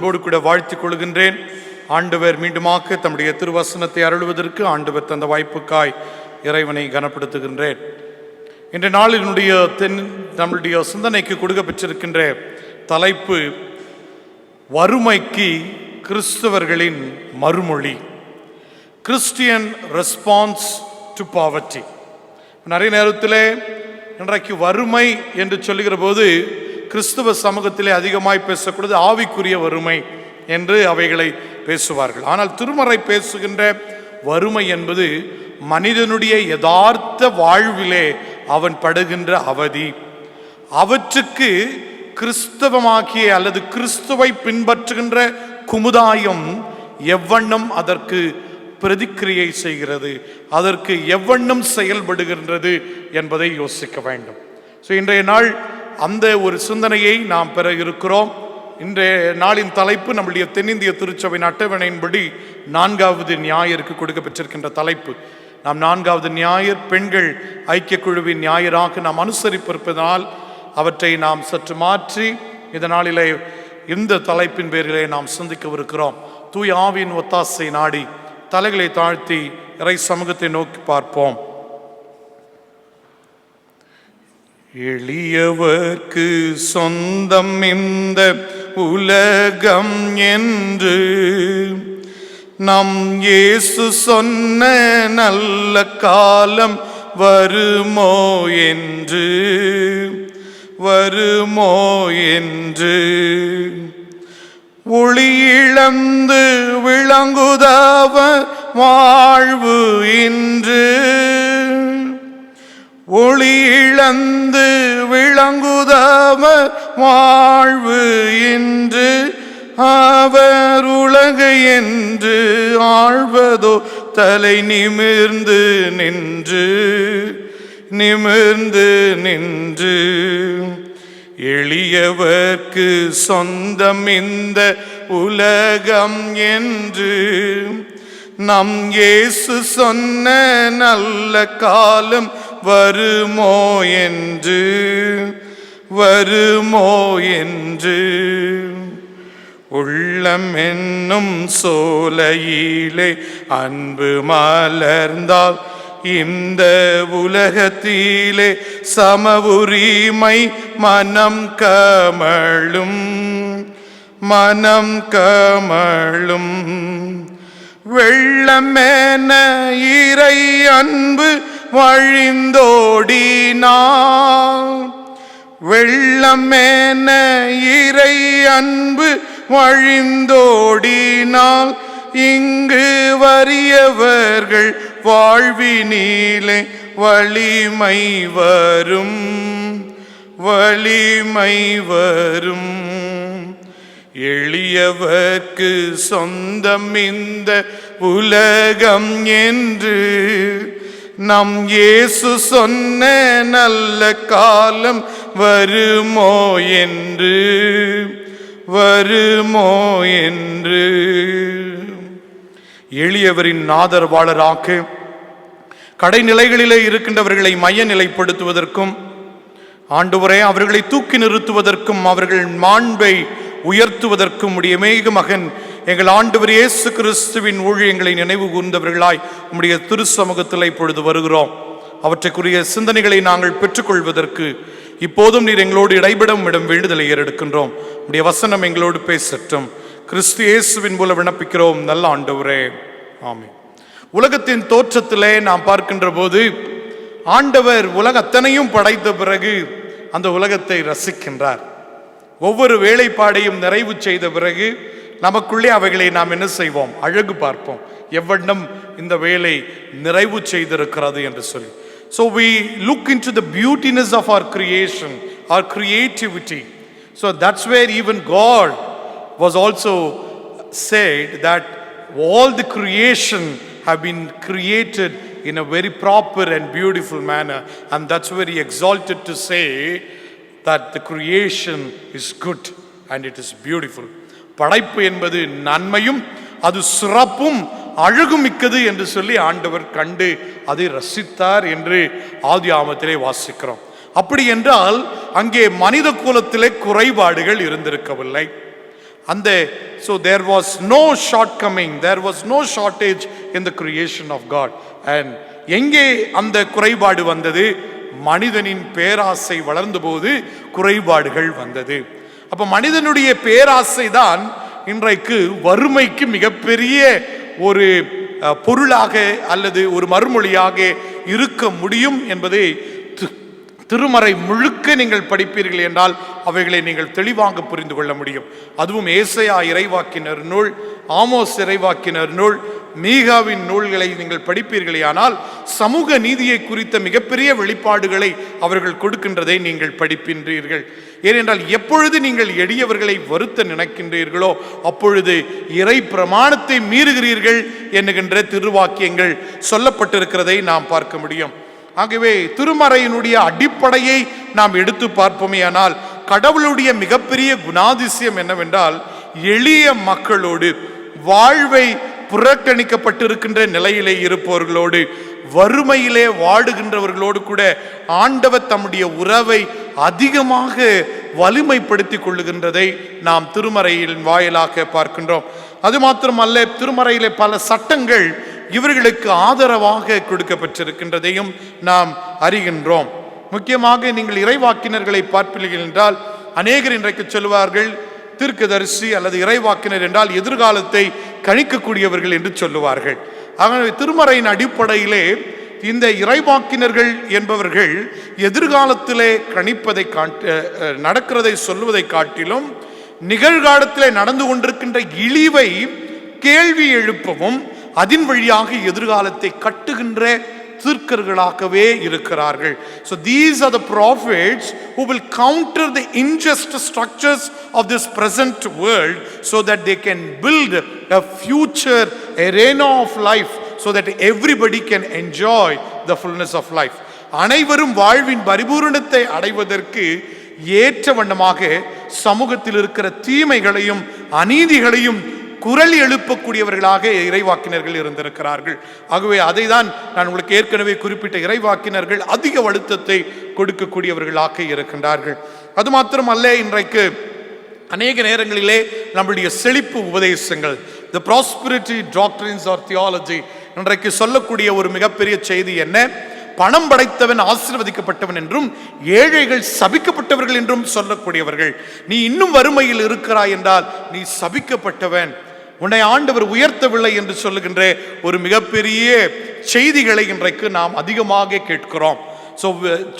அன்போடு கூட வாழ்த்திக் கொள்கின்றேன். ஆண்டவர் மீண்டுமாக தம்முடைய திருவசனத்தை அருளுவதற்கு ஆண்டவர் தந்த வாய்ப்புக்காய் இறைவனை கனப்படுத்துகின்றேன். இன்றைய நாளினுடைய நம்முடைய சிந்தனைக்கு கொடுக்க பெற்றிருக்கின்ற தலைப்பு வறுமைக்கு கிறிஸ்தவர்களின் மறுமொழி, கிறிஸ்டியன் ரெஸ்பான்ஸ் டு பாவர்ட்டி. நிறைய நேரத்தில் இன்றைக்கு வறுமை என்று சொல்லுகிற போது கிறிஸ்தவ சமூகத்திலே அதிகமாய் பேசக்கூடாது, ஆவிக்குரிய வறுமை என்று அவைகளை பேசுவார்கள். ஆனால் திருமறை பேசுகின்ற வறுமை என்பது மனிதனுடைய யதார்த்த வாழ்விலே அவன் படுகின்ற அவதி. அவற்றுக்கு கிறிஸ்தவமாக்கிய அல்லது கிறிஸ்துவை பின்பற்றுகின்ற குமுதாயம் எவ்வண்ணம் அதற்கு பிரதிக்கிரியை செய்கிறது, அதற்கு எவ்வண்ணம் செயல்படுகின்றது என்பதை யோசிக்க வேண்டும். ஸோ இன்றைய நாள் அந்த ஒரு சிந்தனையை நாம் பெற இருக்கிறோம். இன்றைய நாளின் தலைப்பு நம்முடைய தென்னிந்திய திருச்சபையின் அட்டவணையின்படி 4வது ஞாயிற்கு கொடுக்க பெற்றிருக்கின்ற தலைப்பு. நாம் 4வது ஞாயிறு பெண்கள் ஐக்கிய குழுவின் ஞாயிறாக நாம் அனுசரிப்பிருப்பதனால் அவற்றை நாம் சற்று மாற்றி இந்த நாளிலே இந்த தலைப்பின் பேரிலே நாம் சிந்திக்கவிருக்கிறோம். தூய ஆவியின் ஒத்தாசை நாடி தலைகளை தாழ்த்தி இறை சமூகத்தை நோக்கி பார்ப்போம். எளியவர்க்கு சொந்தம் இந்த உலகம் என்று நம் இயேசு சொன்ன நல்ல காலம் வருமோ என்று ஒளி இழந்து விளங்குதவர் வாழ்வு இன்று, ஒளி இழந்து விளங்குதவர் வாழ்வு இன்று, அவர் உலகை என்று ஆழ்வதோ தலை நிமிர்ந்து நின்று எளியவர்க்கு சொந்தம் இந்த உலகம் என்று நம் இயேசு சொன்ன நல்ல காலம் வருமோ என்று உள்ளம் என்னும் சோலையிலே அன்பு மலர்ந்தால் இந்த உலகத்திலே சம உரிமை மனம் கமழும் வெள்ளமென இறை அன்பு வழிந்தோடினான், வெள்ளமென இறை அன்பு வழிந்தோடினால் இங்கு வறியவர்கள் வாழ்வினிலே வலிமை வரும். எளியவர்க்கு சொந்தம் இந்த உலகம் என்று நம் இயேசு சொன்ன நல்ல காலம் வருமோ என்று எளியவரின் ஆதரவாளராக கடைநிலைகளிலே இருக்கின்றவர்களை மைய நிலைப்படுத்துவதற்கும் ஆண்டவரே அவர்களை தூக்கி நிறுத்துவதற்கும் அவர்கள் மாண்பை உயர்த்துவதற்கும் உடைய மேக மகன் எங்கள் ஆண்டவர் இயேசு கிறிஸ்துவின் ஊழியங்களை நினைவு கூர்ந்தவர்களாய் உம்முடைய திருச்சமூகத்தில் இப்பொழுது வருகிறோம். அவற்றுக்குரிய சிந்தனைகளை நாங்கள் பெற்றுக்கொள்வதற்கு இப்போதும் நீர் எங்களோடு இடைபெறும் இடம் வேண்டுதலை ஏறெடுக்கின்றோம். உடைய வசனம் எங்களோடு பேசட்டும். கிறிஸ்து இயேசுவின் மூலம் விண்ணப்பிக்கிறோம் நல்ல ஆண்டவரே, ஆமென். உலகத்தின் தோற்றத்திலே நாம் பார்க்கின்ற போது ஆண்டவர் அத்தனையும் படைத்த பிறகு அந்த உலகத்தை ரசிக்கின்றார். ஒவ்வொரு வேலைப்பாடையும் நிறைவு செய்த பிறகு நமக்குள்ளே அவைகளை நாம் என்ன செய்வோம், அழகு பார்ப்போம், எவ்வண்ணம் இந்த வேலை நிறைவு செய்திருக்கிறது என்று சொல்லி. So we look into the beautiness of our creation, our creativity. So that's where even God was also said that all the creation have been created in a very proper and beautiful manner, and that's very exalted to say that the creation is good and it is beautiful. படைப்பு என்பது நன்மையும் அது சிறப்பும் அழகுமிக்கது என்று சொல்லி ஆண்டவர் கண்டு அதை ரசித்தார் என்று ஆதியாகமத்திலே வாசிக்கிறோம். அப்படி என்றால் அங்கே மனித குலத்திலே குறைபாடுகள் இருந்திருக்கவில்லை. So there was no shortcoming, there was no shortage in the creation of God. And எங்கே அந்த குறைபாடு வந்தது? மனிதனின் பேராசை வளர்ந்த போது குறைபாடுகள் வந்தது. அப்ப மனிதனுடைய பேராசை தான் இன்றைக்கு வறுமைக்கு மிகப்பெரிய ஒரு பொருளாக அல்லது ஒரு மறுமொழியாக இருக்க முடியும் என்பதை திருமறை முழுக்க நீங்கள் படிப்பீர்கள் என்றால் அவைகளை நீங்கள் தெளிவாக புரிந்து கொள்ள முடியும். அதுவும் ஏசாயா இறைவாக்கினர் நூல், ஆமோஸ் இறைவாக்கினர் நூல், மீகாவின் நூல்களை நீங்கள் படிப்பீர்களேயானால் சமூக நீதியை குறித்த மிகப்பெரிய வெளிப்பாடுகளை அவர்கள் கொடுக்கின்றதை நீங்கள் படிக்கின்றீர்கள். ஏனென்றால் எப்பொழுது நீங்கள் எளியவர்களை வருத்த நினைக்கின்றீர்களோ அப்பொழுது இறை பிரமாணத்தை மீறுகிறீர்கள் என்கின்ற திருவாக்கியங்கள் சொல்லப்பட்டிருக்கிறதை நாம் பார்க்க முடியும். ஆகவே திருமறையினுடைய அடிப்படையை நாம் எடுத்து பார்ப்போமேயானால் கடவுளுடைய மிகப்பெரிய குணாதிசயம் என்னவென்றால், எளிய மக்களோடு, வாழ்வை புறக்கணிக்கப்பட்டிருக்கின்ற நிலையிலே இருப்பவர்களோடு, வறுமையிலே வாடுகின்றவர்களோடு கூட ஆண்டவர் தம்முடைய உறவை அதிகமாக வலிமைப்படுத்திக் கொள்ளுகின்றதை நாம் திருமறையின் வாயிலாக பார்க்கின்றோம். அது மாத்திரமல்ல, திருமறையிலே பல சட்டங்கள் இவர்களுக்கு ஆதரவாக கொடுக்கப்பட்டிருக்கின்றதையும் நாம் அறிகின்றோம். முக்கியமாக நீங்கள் இறைவாக்கினர்களை பார்ப்பீர்கள் என்றால் அநேகர் இன்றைக்கு சொல்லுவார்கள் தீர்க்கதரிசி அல்லது இறைவாக்கினர் என்றால் எதிர்காலத்தை கணிக்கக்கூடியவர்கள் என்று சொல்லுவார்கள். ஆகவே திருமறையின் அடிப்படையிலே இந்த இறைவாக்கினர்கள் என்பவர்கள் எதிர்காலத்திலே கணிப்பதை நடக்கிறதை சொல்லுவதை காட்டிலும் நிகழ்காலத்திலே நடந்து கொண்டிருக்கின்ற இழிவை கேள்வி எழுப்பவும் அதன் வழியாக எதிர்காலத்தை கட்டுகின்ற தீர்க்கர்களாகவே இருக்கிறார்கள். So these are the prophets who will counter the unjust structures of this present world so that they can build a future arena of life so that everybody can enjoy the fullness of life. அனைவரும் வாழ்வின் பரிபூரணத்தை அடைவதற்கு ஏற்ற வண்ணமாக சமூகத்தில் இருக்கிற தீமைகளையும் அநீதிகளையும் குரல் எழுப்பக்கூடியவர்களாக இறைவாக்கினர்கள் இருந்திருக்கிறார்கள். ஆகவே அதை தான் நான் உங்களுக்கு ஏற்கனவே குறிப்பிட்ட இறைவாக்கினர்கள் அதிக அழுத்தத்தை கொடுக்கக்கூடியவர்களாக இருக்கின்றார்கள். அது மாத்திரமல்ல, இன்றைக்கு அநேக நேரங்களிலே நம்முடைய செழிப்பு உபதேசங்கள், the prosperity doctrines or theology, இன்றைக்கு சொல்லக்கூடிய ஒரு மிகப்பெரிய செய்தி என்ன? பணம் படைத்தவன் ஆசீர்வதிக்கப்பட்டவன் என்றும் ஏழைகள் சபிக்கப்பட்டவர்கள் என்றும் சொல்லக்கூடியவர்கள். நீ இன்னும் வறுமையில் இருக்கிறாய் என்றால் நீ சபிக்கப்பட்டவன், உன்னை ஆண்டவர் உயர்த்தவில்லை என்று சொல்லுகின்ற ஒரு மிகப்பெரிய செய்திகளை இன்றைக்கு நாம் அதிகமாக கேட்கிறோம். So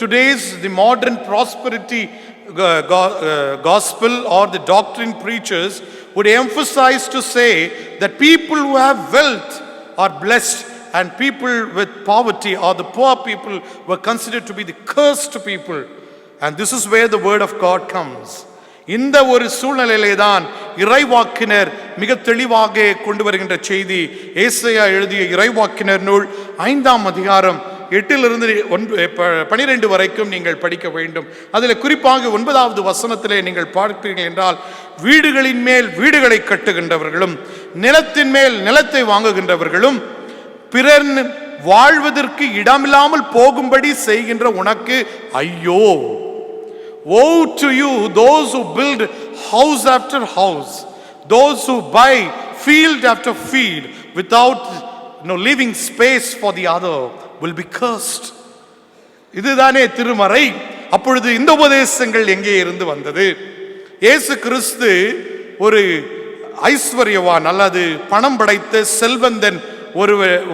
today's the modern prosperity gospel or the doctrine preachers would emphasize to say that people who have wealth are blessed and people with poverty or the poor people were considered to be the cursed people. And this is where the word of God comes. இந்த ஒரு சூழ்நிலையிலே தான் இறைவாக்கினர் மிக தெளிவாக கொண்டு வருகின்ற செய்தி. ஏசாயா எழுதிய இறைவாக்கினர் நூல் 5ஆம் அதிகாரம் 8 to 12 வரைக்கும் நீங்கள் படிக்க வேண்டும். அதில் குறிப்பாக 9வது வசனத்திலே நீங்கள் பார்க்கிறீர்கள் என்றால், வீடுகளின் மேல் வீடுகளை கட்டுகின்றவர்களும் நிலத்தின் மேல் நிலத்தை வாங்குகின்றவர்களும் பிறர் வாழ்வதற்கு இடமில்லாமல் போகும்படி செய்கின்ற உனக்கு ஐயோ! Woe to you, those who build house after house, those who buy field after field without leaving space for the other will be cursed. இதுதானே திருமறை. அப்பொழுது இந்த உபதேசங்கள் எங்கே இருந்து வந்தது? இயேசு கிறிஸ்து ஒரு ஐஸ்வர்யவான் அல்லது பணம் படைத்த செல்வந்தன்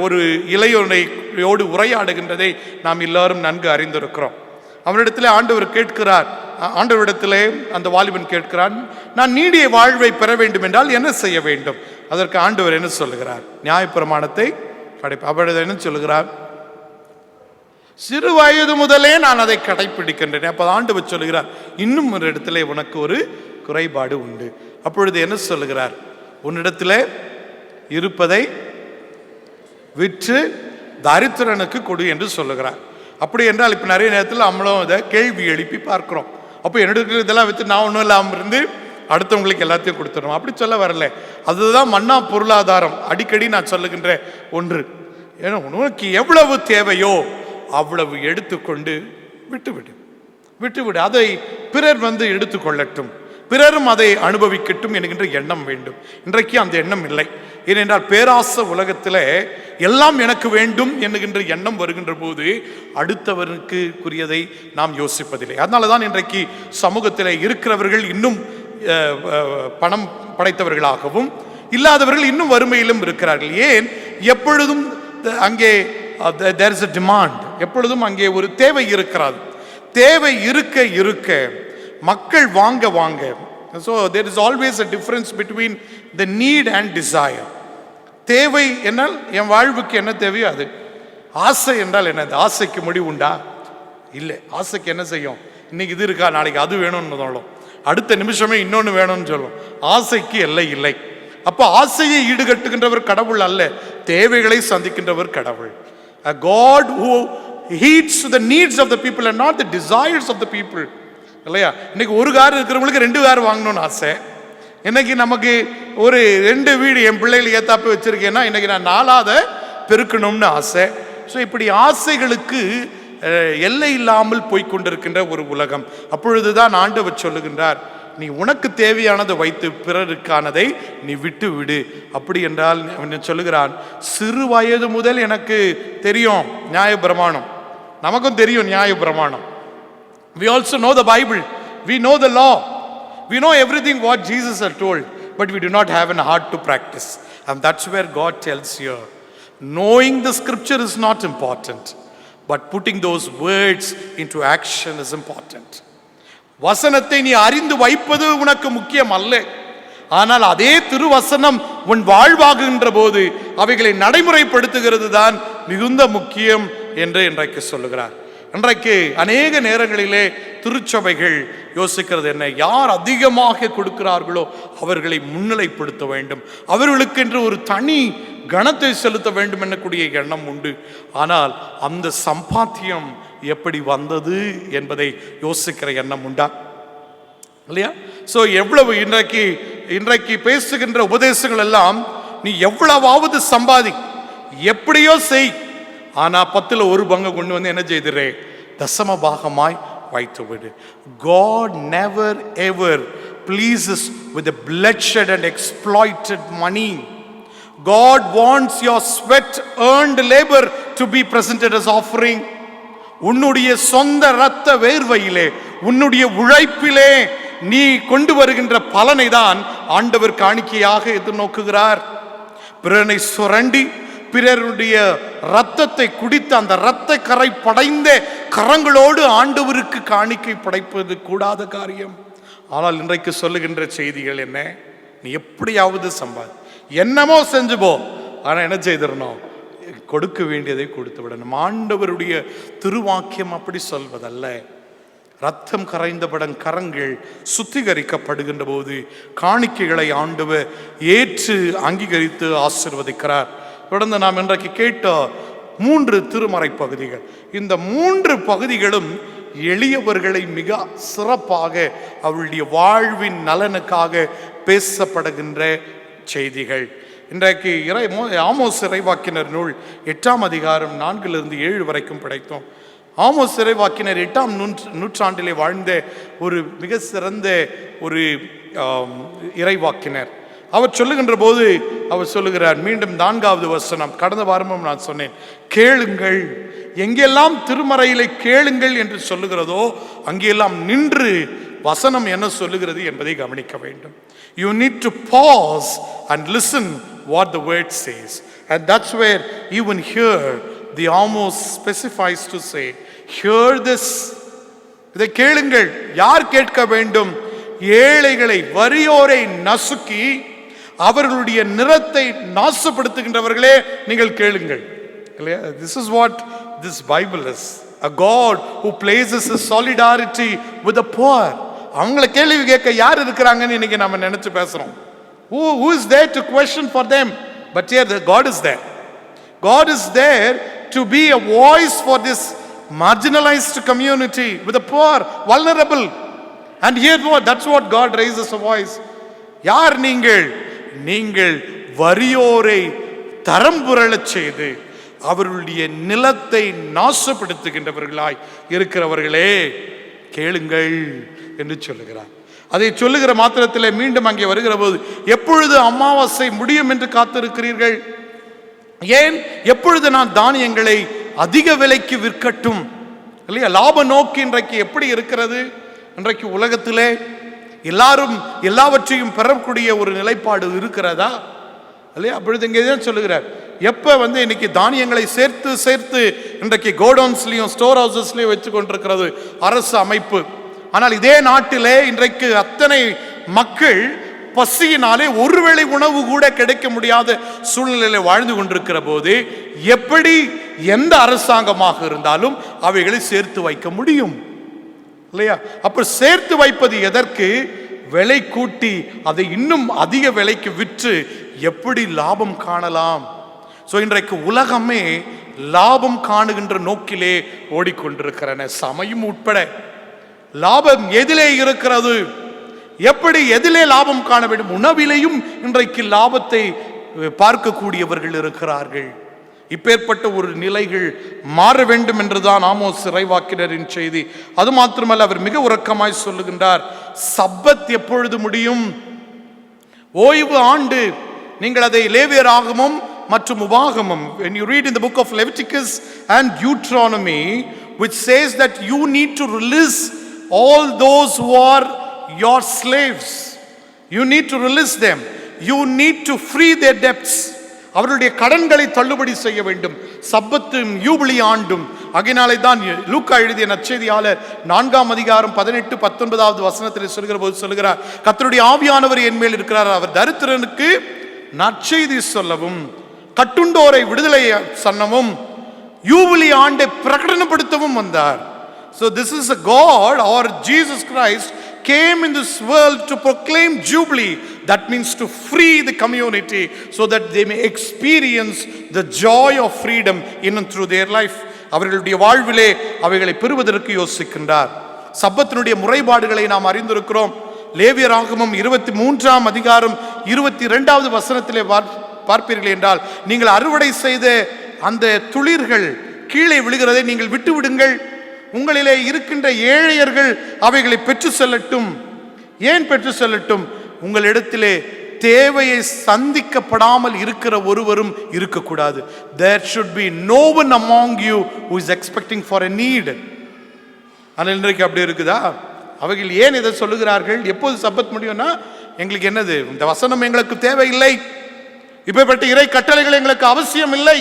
ஒரு இளையோடு உரையாடுகின்றதை நாம் எல்லாரும் நன்கு அறிந்திருக்கிறோம். அவரிடத்திலே ஆண்டவர் கேட்கிறார், ஆண்டவரிடத்திலே அந்த வாலிபன் கேட்கிறான், நான் நீடிய வாழ்வை பெற வேண்டும் என்றால் என்ன செய்ய வேண்டும்? அதற்கு ஆண்டவர் என்ன சொல்லுகிறார்? நியாயப்பிரமாணத்தை அவர் என்ன சொல்லுகிறார்? சிறு வயது முதலே நான் அதை கடைபிடிக்கின்றேன். அப்ப ஆண்டவர் சொல்லுகிறார், இன்னும் ஒரு இடத்திலே உனக்கு ஒரு குறைபாடு உண்டு. அப்பொழுது என்ன சொல்லுகிறார்? உன்னிடத்திலே இருப்பதை விற்று தரித்திரனுக்கு கொடு என்று சொல்லுகிறார். அப்படி என்றால் இப்போ நிறைய நேரத்தில் நம்மளும் இதை கேள்வி எழுப்பி பார்க்குறோம். அப்போ என்னோட இதெல்லாம் விற்று நான் ஒன்றும் இல்லாமல் இருந்து அடுத்தவங்களுக்கு எல்லாத்தையும் கொடுத்துடணும் அப்படி சொல்ல வரல. அதுதான் மன்னா பொருளாதாரம். அடிக்கடி நான் சொல்லுகின்ற ஒன்று. ஏன்னா உனக்கு எவ்வளவு தேவையோ அவ்வளவு எடுத்துக்கொண்டு விட்டுவிடு. அதை பிறர் எடுத்துக்கொள்ளட்டும். பிறரும் அதை அனுபவிக்கட்டும் என்கின்ற எண்ணம் வேண்டும். இன்றைக்கு அந்த எண்ணம் இல்லை. ஏனென்றால் பேராசை உலகத்தில் எல்லாம் எனக்கு வேண்டும் என்கின்ற எண்ணம் வருகின்ற போது அடுத்தவருக்குரியதை நாம் யோசிப்பதில்லை. அதனால தான் இன்றைக்கு சமூகத்தில் இருக்கிறவர்கள் இன்னும் பணம் படைத்தவர்களாகவும் இல்லாதவர்கள் இன்னும் வறுமையிலும் இருக்கிறார்கள். ஏன்? எப்பொழுதும் அங்கே there is a demand, எப்பொழுதும் அங்கே ஒரு தேவை இருக்கிறது. தேவை இருக்க இருக்க மக்கள் வாங்க வாங்க, so there is always a difference between the need and desire. தேவை என்றால் என் வாழ்வுக்கு என்ன தேவையோ அது. ஆசை என்றால் என்ன? ஆசைக்கு முடிவு உண்டா? இல்லை. ஆசைக்கு என்ன செய்யும்? இன்னைக்கு இது இருக்கா, நாளைக்கு அது வேணும்னு சொல்லும், அடுத்த நிமிஷமே இன்னொன்று வேணும்னு சொல்லும். ஆசைக்கு எல்லை இல்லை. அப்போ ஆசையை ஈடுகட்டுகின்றவர் கடவுள் அல்ல, தேவைகளை சந்திக்கின்றவர் கடவுள். A God who heeds the needs of the people and not the desires of the people. இல்லையா? இன்னைக்கு ஒரு கார் இருக்கிறவங்களுக்கு 2 கார் வாங்கணும்னு ஆசை. இன்னைக்கு நமக்கு ஒரு 2 வீடு என் பிள்ளைகள் ஏத்தாப்ப வச்சிருக்கேன்னா இன்னைக்கு நான் 4ஆவது பெருக்கணும்னு ஆசை. ஸோ இப்படி ஆசைகளுக்கு எல்லை இல்லாமல் போய்கொண்டிருக்கின்ற ஒரு உலகம். அப்பொழுதுதான் ஆண்டவர் சொல்லுகின்றார், நீ உனக்கு தேவையானதை வைத்து பிறருக்கானதை நீ விட்டு விடு. அப்படி என்றால் அவன் சொல்லுகிறான், சிறு வயது முதல் எனக்கு தெரியும் நியாயப்பிரமாணம். நமக்கும் தெரியும் நியாயப்பிரமாணம். We also know the Bible. We know the law. We know everything what Jesus had told, but we do not have a heart to practice. And that's where God tells you, knowing the scripture is not important, but putting those words into action is important. வசனத்தை நீ அறிந்து வைப்பது உனக்கு முக்கியம் அல்ல, ஆனால் அதே திருவசனம் உன் வாழ்வாகுகின்ற போது அவைகளை நடைமுறைப்படுத்துகிறது தான் மிகுந்த முக்கியம் என்று இன்றைக்கு சொல்லுகிறார். இன்றைக்கு அநேக நேரங்களிலே திருச்சபைகள் யோசிக்கிறது என்ன? யார் அதிகமாக கொடுக்கிறார்களோ அவர்களை முன்னிலைப்படுத்த வேண்டும், அவர்களுக்கென்று ஒரு தனி கணத்தை செலுத்த வேண்டும் என்னக்கூடிய எண்ணம் உண்டு. ஆனால் அந்த சம்பாத்தியம் எப்படி வந்தது என்பதை யோசிக்கிற எண்ணம் உண்டா? இல்லையா? ஸோ எவ்வளவு இன்றைக்கு பேசுகின்ற உபதேசங்கள் எல்லாம் நீ எவ்வளவாவது சம்பாதி, எப்படியோ செய், ஆனா 10ல் 1 பங்கு கொண்டு வந்து என்ன செய்திரே? தசம பாகமாய் வைத்து விடு. God never ever pleases with the bloodshed and exploited money. God wants your sweat earned labor to be presented as offering. உன்னுடைய சொந்த இரத்த வேர்வையிலே, உன்னுடைய உழைப்பிலே நீ கொண்டு வருகின்ற பலனை தான் ஆண்டவர் காணிக்கையாக எதிர்நோக்குகிறார். பிறனை சுரண்டி பிறருடைய இரத்தத்தை குடித்து அந்த இரத்த கரை படைந்த கரங்களோடு ஆண்டவருக்கு காணிக்கை படைப்பது கூடாத காரியம். ஆனால் இன்றைக்கு சொல்லுகின்ற செய்திகள் என்ன? நீ எப்படியாவது சம்பாதி, என்னமோ செஞ்சு போ, ஆனா என்ன செய்திடணும்? கொடுக்க வேண்டியதை கொடுத்து விடணும். ஆண்டவருடைய திருவாக்கியம் அப்படி சொல்வதல்ல. ரத்தம் கரைந்தபடன் கரங்கள் சுத்திகரிக்கப்படுகின்ற போது காணிக்கைகளை ஆண்டவர் ஏற்று அங்கீகரித்து ஆசீர்வதிக்கிறார். தொடர்ந்து நாம் இன்றைக்கு கேட்ட 3 திருமறை பகுதிகள், இந்த 3 பகுதிகளும் எளியவர்களை மிக சிறப்பாக அவருடைய வாழ்வின் நலனுக்காக பேசப்படுகின்ற செய்திகள். இன்றைக்கு ஆமோஸ் இறைவாக்கினர் நூல் 8ஆம் அதிகாரம் 4லிருந்து 7 வரைக்கும் படைத்தோம். ஆமோஸ் இறைவாக்கினர் 8ஆம் நூற்றாண்டிலே வாழ்ந்த ஒரு மிக சிறந்த ஒரு இறைவாக்கினர். அவர் சொல்லுகின்ற போது அவர் சொல்லுகிறார், மீண்டும் 4வது வசனம், கடந்த வாரமும் நான் சொன்னேன், கேளுங்கள். எங்கெல்லாம் திருமறையிலே கேளுங்கள் என்று சொல்லுகிறதோ அங்கெல்லாம் நின்று வசனம் என்ன சொல்லுகிறது என்பதை கவனிக்க வேண்டும். You need to pause and listen what the word says, and that's where even here the Amos specifies to say, hear this. இதை கேளுங்கள். யார் கேட்க வேண்டும்? ஏழைகளை, வறியோரை நசுக்கி அவர்களுடைய நிறத்தை நாசப்படுத்துகின்றவர்களே நீங்கள் கேளுங்கள். இல்லையா? This is what this Bible is. A God who places his solidarity with the poor. அவங்கள கேள்வி கேட்க யார் இருக்கிறாங்கன்னு இன்னைக்கு நம்ம நினைச்சு பேசுறோம். Who is there to question for them? But here God is there. God is there to be a voice for this marginalized community, with the poor, vulnerable. And here that's what God raises a voice. யார் நீங்கள்? நீங்கள் வறியோரை தரம் புரளச் செய்து அவர்களுடைய நிலத்தை நாசப்படுத்துகின்றவர்களாய் இருக்கிறவர்களே கேளுங்கள் என்று சொல்லுகிறார். அதை சொல்லுகிற மாத்திரத்தில் மீண்டும் அங்கே வருகிற போது, எப்பொழுது அமாவாசை முடியும் என்று காத்திருக்கிறீர்கள்? ஏன் எப்பொழுது நான் தானியங்களை அதிக விலைக்கு விற்கட்டும்? இல்லையா? லாப நோக்கி இன்றைக்கு எப்படி இருக்கிறது? இன்றைக்கு உலகத்திலே எல்லாரும் எல்லாவற்றையும் பெறக்கூடிய ஒரு நிலைப்பாடு இருக்கிறதா? இல்லையா? அப்பொழுது இங்கே தான் சொல்லுகிறார், எப்போ இன்னைக்கு தானியங்களை சேர்த்து சேர்த்து இன்றைக்கு கோடவுன்ஸ்லையும் ஸ்டோர் ஹவுசஸ்லையும் வச்சு கொண்டிருக்கிறது அரசு அமைப்பு. ஆனால் இதே நாட்டிலே இன்றைக்கு அத்தனை மக்கள் பசியினாலே ஒருவேளை உணவு கூட கிடைக்க முடியாத சூழ்நிலையில் வாழ்ந்து கொண்டிருக்கிற போது எப்படி எந்த அரசாங்கமாக இருந்தாலும் அவைகளை சேர்த்து வைக்க முடியும்? இல்லையா? அப்ப சேர்த்து வைப்பது எதற்கு? விலை கூட்டி அதை இன்னும் அதிக விலைக்கு விற்று எப்படி லாபம் காணலாம்? இன்றைக்கு உலகமே லாபம் காணுகின்ற நோக்கிலே ஓடிக்கொண்டிருக்கிறன, சமயம் உட்பட. லாபம் எதிலே இருக்கிறது? எப்படி எதிலே லாபம் காண வேண்டும்? உணவிலையும் இன்றைக்கு லாபத்தை பார்க்கக்கூடியவர்கள் இருக்கிறார்கள். இப்பேற்பட்ட ஒரு நிலைகள் மாற வேண்டும் என்றுதான் ஆமோஸ் இறைவாக்கினரின் செய்தி. அது மாத்திரமல்ல, அவர் மிக உரக்கமாய் சொல்லுகின்றார், சப்பத் எப்பொழுது முடியும்? ஓய்வு ஆண்டு. நீங்கள் அதை லேவியராகமம் மற்றும் உபாகமம், when you read in the book of Leviticus and Deuteronomy, which says that you need to release all those who are your slaves, you need to release them, you need to free their debts. அவருடைய கடன்களை தள்ளுபடி செய்ய வேண்டும். சப்பத்தும் யூபிலி ஆண்டும். ஆகையினாலே தான் லூக்கா எழுதிய நற்செய்தியாளர் 4ஆம் அதிகாரம் 18-19 வசனத்தில் சொல்கிற போது சொல்கிறார், கர்த்தருடைய ஆவியானவர் என் மேல் இருக்கிறார், அவர் தரித்திரனுக்கு நற்செய்தி சொல்லவும், கட்டுண்டோரை விடுதலை சன்னமும், யூபிலி ஆண்டை பிரகடனப்படுத்தவும் வந்தார். So this is a God, or Jesus Christ came in this world to proclaim jubilee. That means to free the community so that they may experience the joy of freedom in and through their life. அவர்களுடைய வாழ்விலே அவைகளை பெறுவதற்கு யோசிக்கின்றார். சப்பத்தினுடைய முறைப்பாடுகளை நாம் அறிந்திருக்கிறோம். லேவியராகமம் 23ஆம் அதிகாரம் 22வது வசனத்திலே பார்ப்பீர்கள் என்றால், நீங்கள் அறுவடை செய்த அந்த துளிர்கள் கீழே விழுகிறதை நீங்கள் விட்டு விடுங்கள், உங்களிலே இருக்கின்ற ஏழையர்கள் அவைகளை பெற்று செல்லட்டும். ஏன் பெற்று செல்லட்டும்? உங்களிடத்திலே தேவையை சந்திக்கப்படாமல் இருக்கிற ஒருவரும் இருக்கக்கூடாது. There should be no one among you who is expecting for a need. ஆனால் இன்றைக்கு அப்படி இருக்குதா? அவைகள் ஏன் இதை சொல்லுகிறார்கள்? எப்போது சப்பத் முடியும்னா, எங்களுக்கு என்னது, இந்த வசனம் எங்களுக்கு தேவையில்லை, இப்பேற்பட்ட இறை கட்டளைகள் எங்களுக்கு அவசியம் இல்லை,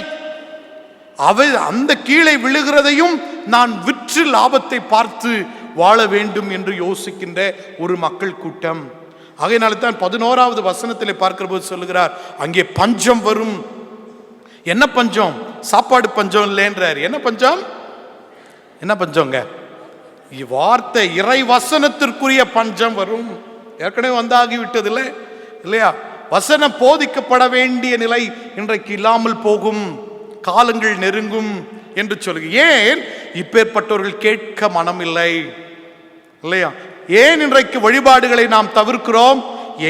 அவை அந்த கீழே விழுகிறதையும் நான் விற்று லாபத்தை பார்த்து வாழ வேண்டும் என்று யோசிக்கின்ற ஒரு மக்கள் கூட்டம். ஆகையினால தான் 11வது வசனத்திலே பார்க்கிற போது சொல்லுகிறார், அங்கே பஞ்சம் வரும். என்ன பஞ்சம்? சாப்பாடு பஞ்சம் இல்லைன்றார். என்ன பஞ்சம்? என்ன பஞ்சங்க? வார்த்தை இறை வசனத்திற்குரிய பஞ்சம் வரும். ஏற்கனவே வந்தாகிவிட்டது இல்லை இல்லையா? வசனம் போதிக்கப்பட வேண்டிய நிலை இன்றைக்கு இல்லாமல் போகும், காலங்கள் நெருங்கும் என்று சொல்லுங்க. ஏன் இப்பேற்பட்டவர்கள் கேட்க மனமில்லை இல்லையா? ஏன் இன்றைக்கு வழிபாடுகளை நாம் தவிர்க்கிறோம்?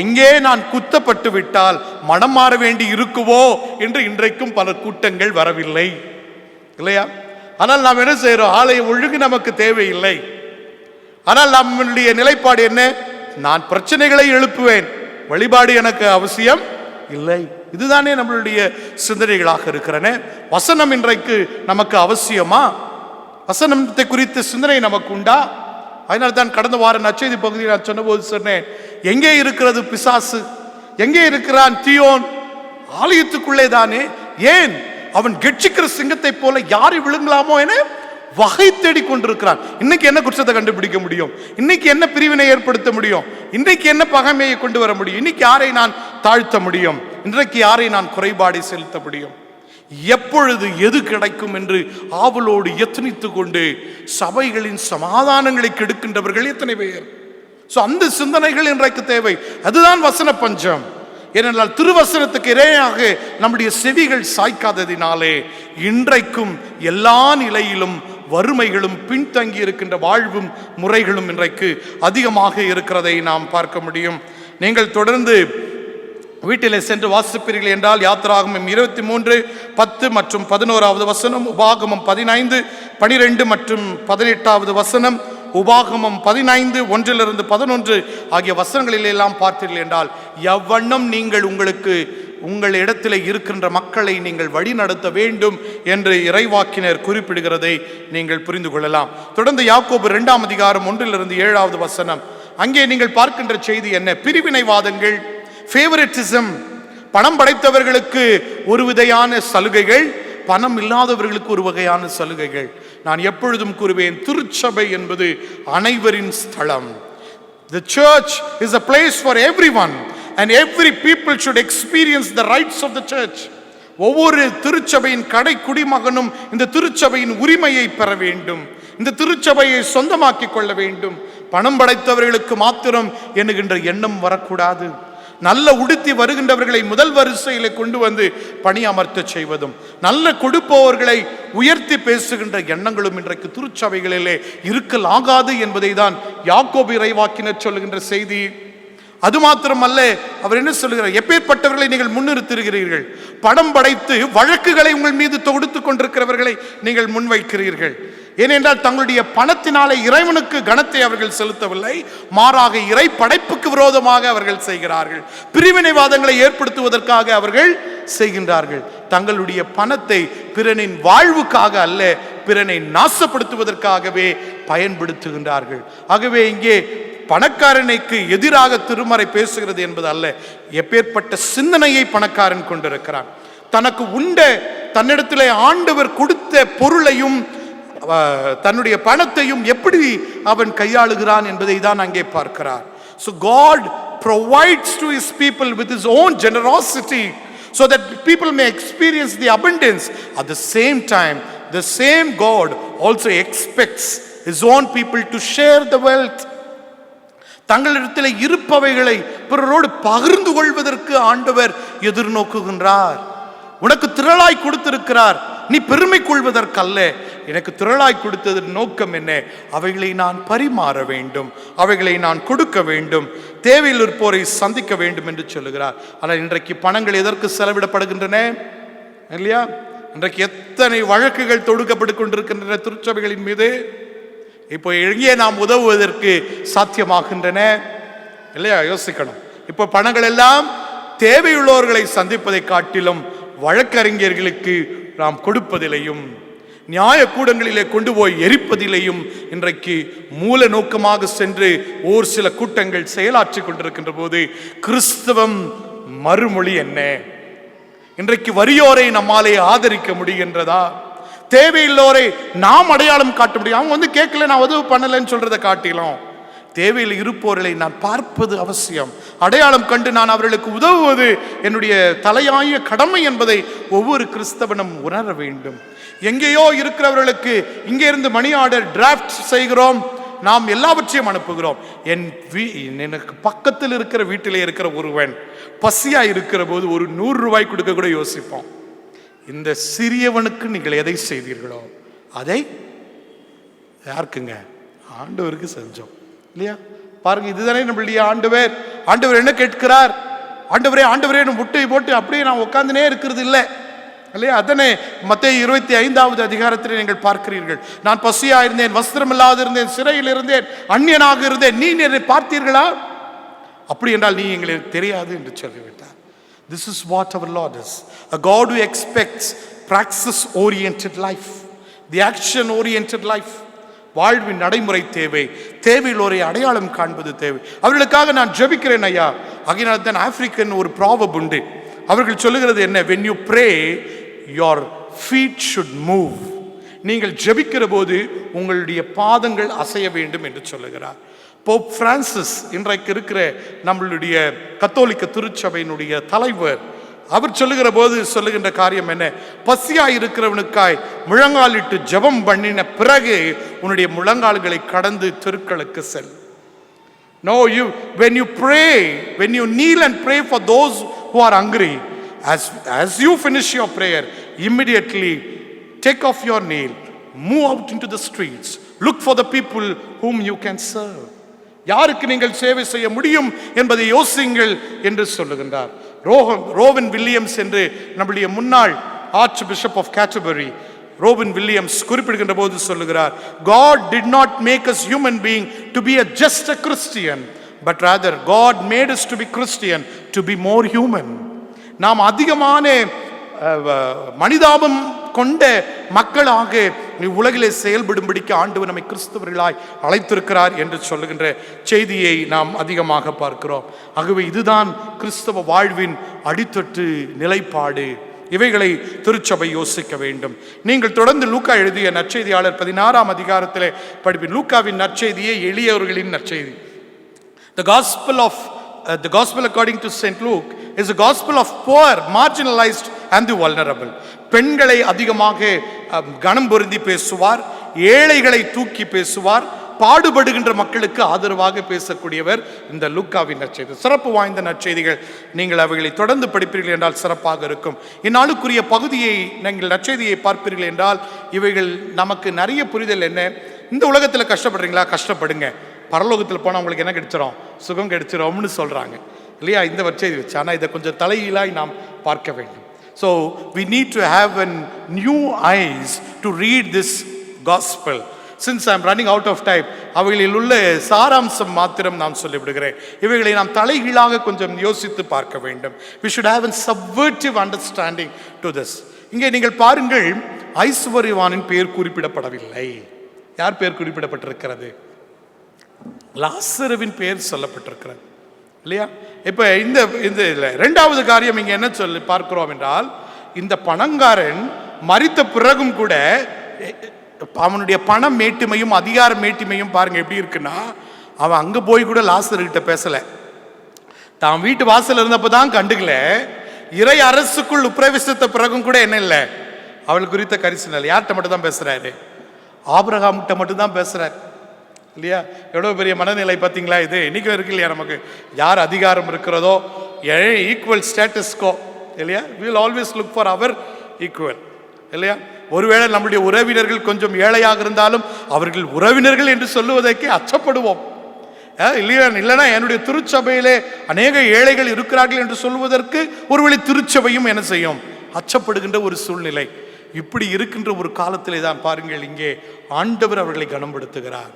எங்கே நான் குத்தப்பட்டு விட்டால் மனம் மாற வேண்டி இருக்குவோ என்று இன்றைக்கும் பல கூட்டங்கள் வரவில்லை இல்லையா? ஆனால் நாம் என்ன செய்கிறோம்? ஆலய ஒழுங்கு நமக்கு தேவையில்லை. ஆனால் நம்மளுடைய நிலைப்பாடு என்ன? நான் பிரச்சனைகளை எழுப்புவேன், வழிபாடு எனக்கு அவசியம் இல்லை. இதுதானே நம்மளுடைய சிந்தனைகளாக இருக்கிறன. வசனம் இன்றைக்கு நமக்கு அவசியமா? வசனத்தை குறித்த சிந்தனை நமக்கு உண்டா? அதனால தான் கடந்த வாரம் நற்செய்தி பகுதியில் நான் சொன்னபோது சொன்னேன், எங்கே இருக்கிறது பிசாசு? எங்கே இருக்கிறான் தீயோன்? ஆலயத்துக்குள்ளே தானே. ஏன் அவன் கெட்சிக்கிற சிங்கத்தை போல யாரை விழுங்கலாமோ என வகை தேடி கொண்டிருக்கிறான். இன்னைக்கு என்ன குற்றத்தை கண்டுபிடிக்க முடியும்? இன்னைக்கு என்ன பிரிவினை ஏற்படுத்த முடியும்? இன்றைக்கு என்ன பகைமையை கொண்டு வர முடியும்? இன்னைக்கு யாரை நான் தாழ்த்த முடியும்? இன்றைக்கு யாரை நான் குறைபாடை செலுத்த முடியும்? எப்பொழுது எது கிடைக்கும் என்று ஆவலோடு எத்தனித்து கொண்டு சபைகளின் சமாதானங்களை கெடுக்கின்றவர்கள் எத்தனை பேர்? அந்த சிந்தனைகள் இன்றைக்கு தேவை. அதுதான் வசன பஞ்சம். ஏனென்றால் திருவசனத்துக்கு இணையாக நம்முடைய செவிகள் சாய்க்காததினாலே இன்றைக்கும் எல்லா நிலையிலும் வறுமைகளும் பின்தங்கி இருக்கின்ற வாழ்வும் முறைகளும் இன்றைக்கு அதிகமாக இருக்கிறதை நாம் பார்க்க முடியும். நீங்கள் தொடர்ந்து வீட்டிலே சென்று வாசிப்பீர்கள் என்றால் யாத்திராகமம் 23:10 மற்றும் 11வது வசனம், உபாகமம் 15:12 மற்றும் 18வது வசனம், உபாகமம் 15:1-11 ஆகிய வசனங்களில் எல்லாம் பார்த்தீர்கள் என்றால், எவ்வண்ணம் நீங்கள் உங்கள் இடத்திலே இருக்கின்ற மக்களை நீங்கள் வழி நடத்த வேண்டும் என்று இறைவாக்கினர் குறிப்பிடுகிறதை நீங்கள் புரிந்து கொள்ளலாம். தொடர்ந்து யாக்கோபு 2:1-7 வசனம், அங்கே நீங்கள் பார்க்கின்ற செய்தி என்ன? பிரிவினைவாதங்கள், ஃபேவரிட்டிசம், பணம் படைத்தவர்களுக்கு ஒரு விதையான சலுகைகள், பணம் இல்லாதவர்களுக்கு ஒரு வகையான சலுகைகள். நான் எப்பொழுதும் கூறுவேன், திருச்சபை என்பது அனைவரின் ஸ்தலம். The church is a place for everyone and every people should experience the rights of the church. ஒவ்வொரு திருச்சபையின் கடை குடிமகனும் இந்த திருச்சபையின் உரிமையை பெற வேண்டும், இந்த திருச்சபையை சொந்தமாக்கிக் கொள்ள வேண்டும். பணம் படைத்தவர்களுக்கு மாத்திரம் என்கின்ற எண்ணம் வரக்கூடாது. நல்ல உடுத்தி வருகின்றவர்களை முதல் வரிசையிலே கொண்டு வந்து பணியமர்த்த செய்வதும், நல்ல கொடுப்பவர்களை உயர்த்தி பேசுகின்ற எண்ணங்களும் இன்றைக்கு திருச்சபைகளிலே இருக்கலாகாது என்பதை தான் யாக்கோபு இறைவாக்கினர் சொல்லுகின்ற செய்தி. அது மாத்திரமல்ல, அவர் என்ன சொல்லுகிறார்? எப்பேற்பட்டவர்களை நீங்கள் முன்னிறுத்துகிறீர்கள்? படம் படைத்து வழக்குகளை உங்கள் மீது தொடுத்து கொண்டிருக்கிறவர்களை நீங்கள் முன்வைக்கிறீர்கள். ஏனென்றால் தங்களுடைய பணத்தினாலே இறைவனுக்கு கனத்தை அவர்கள் செலுத்தவில்லை, மாறாக இறை படைப்புக்கு விரோதமாக அவர்கள் செய்கிறார்கள். பிரிவினைவாதங்களை ஏற்படுத்துவதற்காக அவர்கள் செய்கின்றார்கள். தங்களுடைய பணத்தை பிறனின் வாழ்வுக்காக அல்ல, பிறனை நாசப்படுத்துவதற்காகவே பயன்படுத்துகின்றார்கள். ஆகவே இங்கே பணக்காரனுக்கு எதிராக திருமறை பேசுகிறது என்பது அல்ல, எப்பேற்பட்ட சிந்தனையை பணக்காரன் கொண்டிருக்கிறான். தனக்கு உண்ட தன்னிடத்திலே ஆண்டவர் கொடுத்த பொருளையும் தன்னுடைய பணத்தையும் எப்படி அவன் கையாளுகிறான் என்பதை தான் அங்கே பார்க்கிறார். So God provides to his people with his own generosity so that people may experience the abundance. At the same time, the same God also expects his own people to share the wealth. தங்களிடத்தில் இருப்பவைகளை பிறரோடு பகிர்ந்து கொள்வதற்கு ஆண்டவர் எதிர்நோக்குகின்றார். உனக்கு திரளாய் கொடுத்திருக்கிறார், நீ பெருமை கொள்வதற்கல்ல. எனக்கு திரளாய் கொடுத்ததன் நோக்கம் என்ன? அவைகளை நான் பரிமாற வேண்டும், அவைகளை நான் கொடுக்க வேண்டும், தேவையில் இருப்போரை சந்திக்க வேண்டும் என்று சொல்லுகிறார். ஆனால் இன்றைக்கு பணங்கள் எதற்கு செலவிடப்படுகின்றன இல்லையா? இன்றைக்கு எத்தனை வழக்குகள் தொடுக்கப்பட்டு கொண்டிருக்கின்றன திருச்சபைகளின் மீது. இப்போ எங்கே நாம் உதவுவதற்கு சாத்தியமாகின்றன இல்லையா? யோசிக்கணும். இப்போ பணங்கள் எல்லாம் தேவையுள்ளவர்களை சந்திப்பதை காட்டிலும் வழக்கறிஞர்களுக்கு நாம் கொடுப்பதிலையும், நியாய கூடங்களிலே கொண்டு போய் எரிப்பதிலையும் இன்றைக்கு மூல நோக்கமாக சென்று ஓர் சில கூட்டங்கள் செயலாற்றி கொண்டிருக்கின்ற போது கிறிஸ்தவம் மறுமொழி என்ன? இன்றைக்கு வறியோரை நம்மாலே ஆதரிக்க முடிகின்றதா? தேவையில்லோரை நாம் அடையாளம் காட்ட முடியும். அவங்க வந்து கேட்கல, நான் உதவு பண்ணலைன்னு சொல்றதை காட்டிலும் தேவையில் இருப்போர்களை நான் பார்ப்பது அவசியம். அடையாளம் கண்டு நான் அவர்களுக்கு உதவுவது என்னுடைய தலையாய கடமை என்பதை ஒவ்வொரு கிறிஸ்தவனும் உணர வேண்டும். எங்கேயோ இருக்கிறவர்களுக்கு இங்கே இருந்து மணி ஆர்டர் டிராஃப்ட் செய்கிறோம், நாம் எல்லாவற்றையும் அனுப்புகிறோம். எனக்கு பக்கத்தில் இருக்கிற வீட்டிலே இருக்கிற ஒருவன் பசியா இருக்கிற போது ஒரு 100 ரூபாய் கொடுக்க கூட யோசிப்போம். இந்த சிறியவனுக்கு நீங்கள் எதை செய்தீர்களோ அதை யாருக்குங்க? ஆண்டவருக்கு செஞ்சோம் இல்லையா? பாருங்க, இதுதானே நம்மளுடைய ஆண்டவர். ஆண்டவர் என்ன கேட்கிறார்? ஆண்டவரே ஆண்டவரே முட்டை போட்டு அப்படியே நான் உட்கார்ந்துனே இருக்கிறது இல்லை இல்லையா? அதனே மத்தேயு 25வது அதிகாரத்தில் நீங்கள் பார்க்கிறீர்கள். நான் பசியா இருந்தேன், வஸ்திரம் இல்லாது இருந்தேன், சிறையில் இருந்தேன், அந்நியனாக இருந்தேன், நீ என்னை பார்த்தீர்களா? அப்படி என்றால் நீ எங்களுக்கு தெரியாது என்று சொல்லிவிட்டார். This is what our Lord is, a God who expects praxis oriented life, the action oriented life. வாழ்வின் நடைமுறை தேவை, தேவையுள்ளோரை அடையாளம் காண்பது தேவை. அவர்களுக்காக நான் ஜெபிக்கிறேன் ஐயா. ஆகையினால் தான் ஆப்பிரிக்கன் ஒரு ப்ராவர்ப் உண்டு. அவர்கள் சொல்லுகிறது என்ன? when you pray your feet should move. நீங்கள் ஜெபிக்கிற போது உங்களுடைய பாதங்கள் அசைய வேண்டும் என்று சொல்லுகிறார். போப் பிரான்சிஸ் இன்றைக்கு இருக்கிற நம்மளுடைய கத்தோலிக்க திருச்சபையினுடைய தலைவர், அவர் சொல்லுகிற போது சொல்லுகின்ற காரியம் என்ன? பசியாய் இருக்கிறவனுக்காய் முழங்காலிட்டு ஜெபம் பண்ணின பிறகு உன்னுடைய முழங்கால்களை கடந்து தெருக்களுக்கு செல். No, when you pray, when you kneel and pray for those who are hungry, as you finish your prayer, immediately take off your kneel, move out into the streets, look for the people whom you can serve. யாருக்கு நீங்கள் சேவை செய்ய முடியும் என்பதை யோசியுங்கள் என்று சொல்லுகின்றார். ரோவன் Williams என்று நம்முடைய முன்னாள் archbishop of Canterbury Robin Williams குறிப்பிடுகின்ற போது சொல்லுகிறார், God did not make us human being to be just a Christian, but rather God made us to be Christian to be more human. நாம் அதிகமான மனிதாபம் கொண்ட மக்களாக உலகிலே செயல்படும்படிக்கு ஆண்டவர் நம்மை கிறிஸ்தவர்களாய் அழைத்திருக்கிறார் என்று சொல்லுகின்ற செய்தியை நாம் அதிகமாக பார்க்கிறோம். ஆகவே இதுதான் கிறிஸ்தவ வாழ்வின் அடித்தட்டு நிலைப்பாடு. இவைகளை திருச்சபை யோசிக்க வேண்டும். நீங்கள் தொடர்ந்து லூக்கா எழுதிய நற்செய்தியாளர் 16ஆம் அதிகாரத்திலே படிப்பின். லூக்காவின் நற்செய்தியே எளியவர்களின் நற்செய்தி. The gospel according to St. Luke is the gospel of poor, marginalized and the vulnerable. பெண்களை அதிகமாக கனம் பொருந்தி பேசுவார், ஏழைகளை தூக்கி பேசுவார், பாடுபடுகின்ற மக்களுக்கு ஆதரவாக பேசக்கூடியவர் இந்த லூக்காவின் நற்செய்தி. சிறப்பு வாய்ந்த நற்செய்திகள். நீங்கள் அவைகளை தொடர்ந்து படிப்பீர்கள் என்றால் சிறப்பாக இருக்கும். இந்நாளுக்குரிய பகுதியை நீங்கள் நற்செய்தியை பார்ப்பீர்கள் என்றால் இவைகள் நமக்கு நிறைய புரிதல் என்ன. இந்த உலகத்தில் கஷ்டப்படுறீங்களா? கஷ்டப்படுங்க. பரலோகத்தில் போனால் உங்களுக்கு என்ன கிடைச்சிரும்? சுகம் கிடைச்சிரும்னு சொல்கிறாங்க இல்லையா இந்த நற்செய்தி வச்சு. ஆனால் இதை கொஞ்சம் தலையீழாய் நாம் பார்க்க வேண்டும். So we need to have a new eyes to read this gospel. Since I am running out of time, அவைகளில் உள்ள சாராம்சம் மாத்திரம் நான் சொல்லிவிடுகிறேன். இவைகளை நாம் தலைகீழாக கொஞ்சம் யோசித்து பார்க்க வேண்டும். We should have a subversive understanding to this. இங்கே நீங்கள் பாருங்கள், ஐஸ்வர்யவானின் பெயர் குறிப்பிடப்படவில்லை. யார் பெயர் குறிப்பிடப்பட்டிருக்கிறது? லாசருவின் பெயர் சொல்லப்பட்டிருக்கிறது இல்லையா? இப்ப இந்த இரண்டாவது காரியம் இங்க என்ன சொல்லி பார்க்கிறோம் என்றால், இந்த பணங்காரன் மரித்த பிறகும் கூட அவனுடைய பண மேட்டுமையும் அதிகார மேட்டுமையும் பாருங்க எப்படி இருக்குன்னா, அவன் அங்க போய் கூட லாசர்கிட்ட பேசல. தான் வீட்டு வாசல் இருந்தப்பதான் கண்டுக்கல. இறை அரசுக்குள் உப்பிரவேசித்த பிறகும் கூட என்ன இல்லை, அவள் குறித்த கரிசனல். யார்கிட்ட மட்டும் தான் பேசுறாரு? ஆபிரகாம்கிட்ட மட்டும் தான் பேசுறாரு இல்லையா? எவ்வளோ பெரிய மனநிலை பார்த்தீங்களா? இது இன்னைக்கு இருக்கு இல்லையா? நமக்கு யார் அதிகாரம் இருக்கிறதோ, ஈக்குவல் ஸ்டேட்டஸ்கோ இல்லையா? we will always look for our equal இல்லையா? ஒருவேளை நம்முடைய உறவினர்கள் கொஞ்சம் ஏழையாக இருந்தாலும் அவர்கள் உறவினர்கள் என்று சொல்லுவதற்கு அச்சப்படுவோம் இல்லைன்னா என்னுடைய திருச்சபையிலே அநேக ஏழைகள் இருக்கிறார்கள் என்று சொல்வதற்கு ஒருவேளை திருச்சபையும் என்ன செய்யும்? அச்சப்படுகின்ற ஒரு சூழ்நிலை. இப்படி இருக்கின்ற ஒரு காலத்திலே தான் பாருங்கள், இங்கே ஆண்டவர் அவர்களை கனப்படுத்துகிறார்.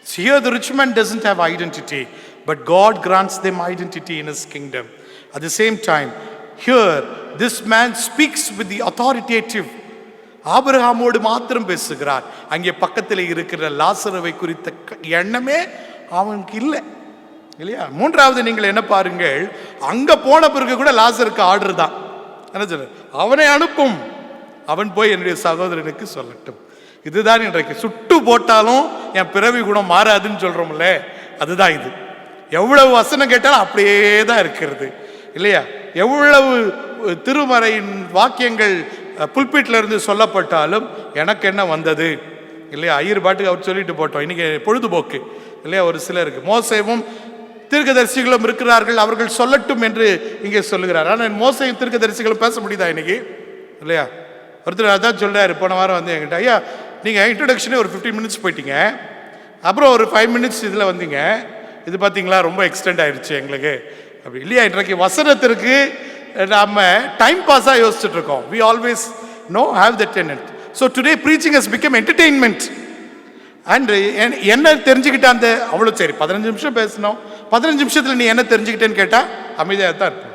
Here the rich man doesn't have identity, but God grants them identity in his kingdom. At the same time, here this man speaks with the authoritative. ஆபிரகாமோடு மாத்திரம் பேசுகிறார். அங்கே பக்கத்தில் இருக்கிற லாசருவை குறித்த எண்ணமே அவனுக்கு இல்லை இல்லையா? மூன்றாவது நீங்கள் என்ன பாருங்கள், அங்க போன பிறகு கூட லாசருக்கு ஆர்டர் தான். என்ன சொல்ற? அவனை அனுப்பும், அவன் போய் என்னுடைய சகோதரனுக்கு சொல்லட்டும். இதுதான் இன்றைக்கு சுட்டு போட்டாலும் என் பிறவி குணம் மாறாதுன்னு சொல்றோம்ல, அதுதான் இது. எவ்வளவு வசனம் கேட்டாலும் அப்படியே தான் இருக்கிறது இல்லையா? எவ்வளவு திருமறையின் வாக்கியங்கள் புல்பிட்ல இருந்து சொல்லப்பட்டாலும் எனக்கு என்ன வந்தது இல்லையா? ஐயர் பாட்டுக்கு அவர் சொல்லிட்டு போட்டோம். இன்னைக்கு பொழுதுபோக்கு இல்லையா? ஒரு சிலருக்கு மோசேவும் தீர்க்கதரிசிகளும் இருக்கிறார்கள், அவர்கள் சொல்லட்டும் என்று இங்கே சொல்லுகிறார். ஆனால் மோசையும் தீர்க்கதரிசிகளும் பேச முடியுதா இன்னைக்கு இல்லையா? ஒருத்தர் அதான் சொல்றாரு, போன வாரம் வந்து என்கிட்ட, ஐயா நீங்கள் இன்ட்ரடக்ஷனே ஒரு 15 மினிட்ஸ் போயிட்டீங்க, அப்புறம் ஒரு 5 மினிட்ஸ் இதில் வந்தீங்க, இது பார்த்தீங்களா ரொம்ப எக்ஸ்டெண்ட் ஆயிடுச்சு எங்களுக்கு அப்படி இல்லையா? இன்றைக்கு வசனத்திற்கு நம்ம டைம் பாஸாக யோசிச்சுட்டு இருக்கோம். we always have that tendency. So today preaching has become entertainment. and என்ன தெரிஞ்சுக்கிட்ட அந்த அவ்வளோ சரி 15 நிமிஷம் பேசணும், 15 நிமிஷத்தில் நீ என்ன தெரிஞ்சுக்கிட்டேன்னு கேட்டால் அமைதியாக தான் இருப்போம்.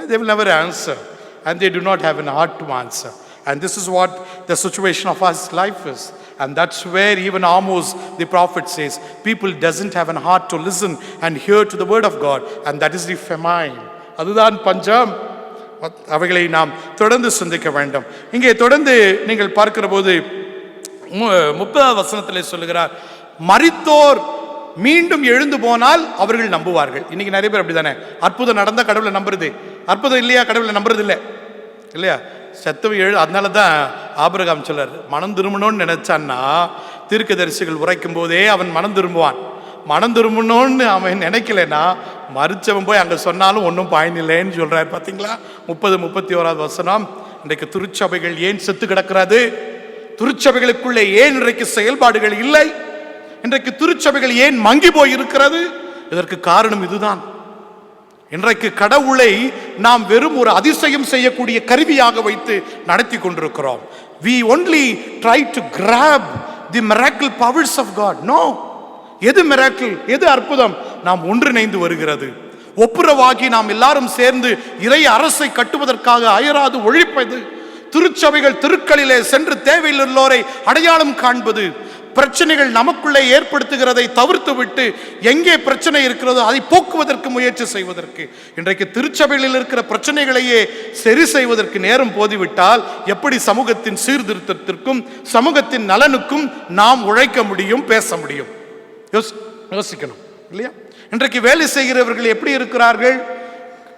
they will never answer and they do not have an heart to answer. And this is what the situation of our life is. And that's where even Amos the prophet says, people doesn't have an heart to listen and hear to the word of God, and that is the famine. அதுதான் பஞ்சம். அவைகளை நாம் தொடர்ந்து சிந்திக்க வேண்டும். இங்கே தொடர்ந்து நீங்கள் பார்க்கிற போது 30வது வசனத்திலே சொல்லுகிறார், மரித்தோர் மீண்டும் எழுந்து போனால் அவர்கள் நம்புவார்கள். இன்னைக்கு நிறைய பேர் அப்படிதானே, அற்புதம் நடந்த கடவுளை நம்புறது, அற்புதம் இல்லையா கடவுளை நம்புறது இல்லை இல்லையா? செத்தவை அதனால தான் ஆபிரகாம் சொல்றார், மனம் திரும்பணும்னு நினைச்சான்னா தீர்க்கதரிசிகள் உரைக்கும் போதே அவன் மனம் திரும்புவான். மனம் திரும்பணும்னு அவன் நினைக்கலன்னா மறிச்சவன் போய் அங்கே சொன்னாலும் ஒன்றும் பயனில்லைன்னு சொல்றாரு. பார்த்தீங்களா? 30-31வது வசனம். இன்றைக்கு திருச்சபைகள் ஏன் செத்து கிடக்கிறது? திருச்சபைகளுக்குள்ளே ஏன் இன்றைக்கு செயல்பாடுகள் இல்லை? இன்றைக்கு திருச்சபைகள் ஏன் மங்கி போய் இருக்கிறது? இதற்கு காரணம் இதுதான். இன்றைக்கு கடவுளை நாம் வெறும் ஒரு அதிசயம் செய்யக்கூடிய கருவியாக வைத்து நடத்தி கொண்டிருக்கிறோம். We only try to grab the miracle powers of God. No. எது மிராக்கிள், எது அற்புதம்? நாம் ஒன்றிணைந்து வருகிறது, ஒப்புரவாகி நாம் எல்லாரும் சேர்ந்து இறை அரசை கட்டுவதற்காக அயராது ஒழிப்பது, திருச்சபைகள் திருக்களிலே சென்று தேவையுள்ளோரை அடையாளம் காண்பது, பிரச்சனைகள் நமக்குள்ளே ஏற்படுத்துகிறதை தவிர்த்து விட்டு எங்கே பிரச்சனை இருக்கிறதோ அதை போக்குவதற்கு முயற்சி செய்வதற்கு. இன்றைக்கு திருச்சபைகளில் இருக்கிற பிரச்சனைகளையே சரி செய்வதற்கு நேரம் போதிவிட்டால் எப்படி சமூகத்தின் சீர்திருத்தத்திற்கும் சமூகத்தின் நலனுக்கும் நாம் உழைக்க முடியும், பேச முடியும்? யோசிக்கணும் இல்லையா? இன்றைக்கு வேலை செய்கிறவர்கள் எப்படி இருக்கிறார்கள்?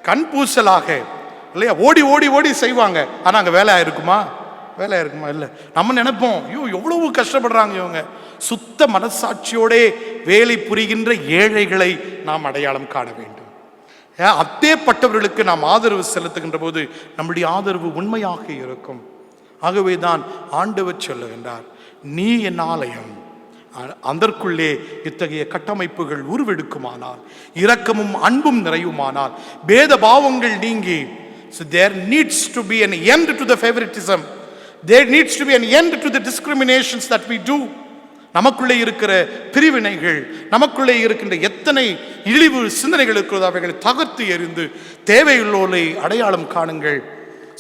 கண்பூசலாக இல்லையா, ஓடி ஓடி ஓடி செய்வாங்க. ஆனால் அங்கே வேலை இருக்குமா? வேலை இருக்குமா? இல்லை. நம்ம நினைப்போம், ஐயோ எவ்வளவு கஷ்டப்படுறாங்க இவங்க. சுத்த மனசாட்சியோட வேலை புரிகின்ற ஏழைகளை நாம் அடையாளம் காண வேண்டும். அத்தேப்பட்டவர்களுக்கு நாம் ஆதரவு செலுத்துகின்ற போது நம்முடைய ஆதரவு உண்மையாக இருக்கும். ஆகவே தான் ஆண்டவர் சொல்லுகின்றார், நீ என் ஆலயம், அதற்குள்ளே இத்தகைய கட்டமைப்புகள் உருவெடுக்குமானால், இரக்கமும் அன்பும் நிறையுமானால், பேத பாவங்கள் நீங்கி, so there needs to be an end to the favoritism, there needs to be an end to the discriminations that we do. நமக்குள்ளே இருக்கிற பிரிவினைகள், நமக்குள்ளே இருக்கின்ற எத்தனை இழிவு சிந்தனைகள் இருக்கிறதோ அவைகளை தகர்த்து எறிந்து தேவையுள்ளோரை அடையாளம் காணுங்கள்.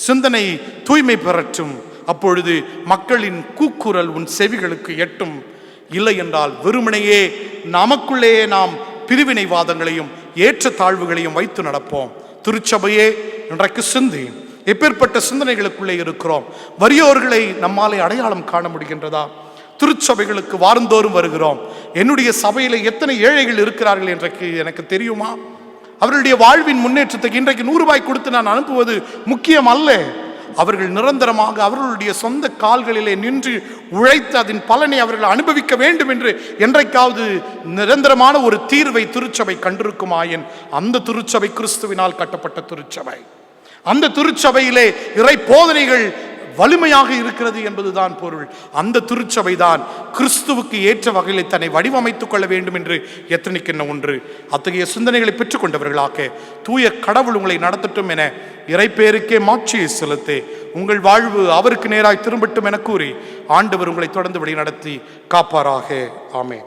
சிந்தனை தூய்மை பெறட்டும். அப்பொழுது மக்களின் கூக்குரல் உன் செவிகளுக்கு எட்டும். இல்லை என்றால் வெறுமனையே நமக்குள்ளேயே நாம் பிரிவினைவாதங்களையும் ஏற்ற தாழ்வுகளையும் வைத்து நடப்போம். திருச்சபையே இன்றைக்கு சிந்தி எப்பேற்பட்ட சிந்தனைகளுக்குள்ளே இருக்கிறோம். வறியோர்களை நம்மாலே அடையாளம் காண முடிகின்றதா? திருச்சபைகளுக்கு வாரந்தோறும் வருகிறோம். என்னுடைய சபையில் எத்தனை ஏழைகள் இருக்கிறார்கள் இன்றைக்கு எனக்கு தெரியுமா? அவர்களுடைய வாழ்வின் முன்னேற்றத்துக்கு இன்றைக்கு 100 ரூபாய் கொடுத்து நான் அனுப்புவது முக்கியம் அல்ல. அவர்கள் நிரந்தரமாக அவர்களுடைய சொந்த கால்களிலே நின்று உழைத்து அதன் பலனை அவர்கள் அனுபவிக்க வேண்டும் என்று என்றைக்காவது நிரந்தரமான ஒரு தீர்வை திருச்சபை கண்டிருக்குமாயின் அந்த திருச்சபை கிறிஸ்துவினால் கட்டப்பட்ட திருச்சபை. அந்த திருச்சபையிலே இறை போதனைகள் வலிமையாக இருக்கிறது என்பதுதான் பொருள். அந்த திருச்சபை தான் கிறிஸ்துவுக்கு ஏற்ற வகையில் தன்னை வடிவமைத்துக் கொள்ள வேண்டும் என்று எத்தனைக்கின்ற ஒன்று. அத்தகைய சிந்தனைகளை பெற்றுக்கொண்டவர்களாக தூய கடவுள் உங்களை நடத்தட்டும் என இறைப்பேருக்கே மாட்சியை செலுத்தே உங்கள் வாழ்வு அவருக்கு நேராய் திரும்பட்டும் என கூறி ஆண்டவர் உங்களை தொடர்ந்து வழி நடத்தி காப்பாராக. ஆமென்.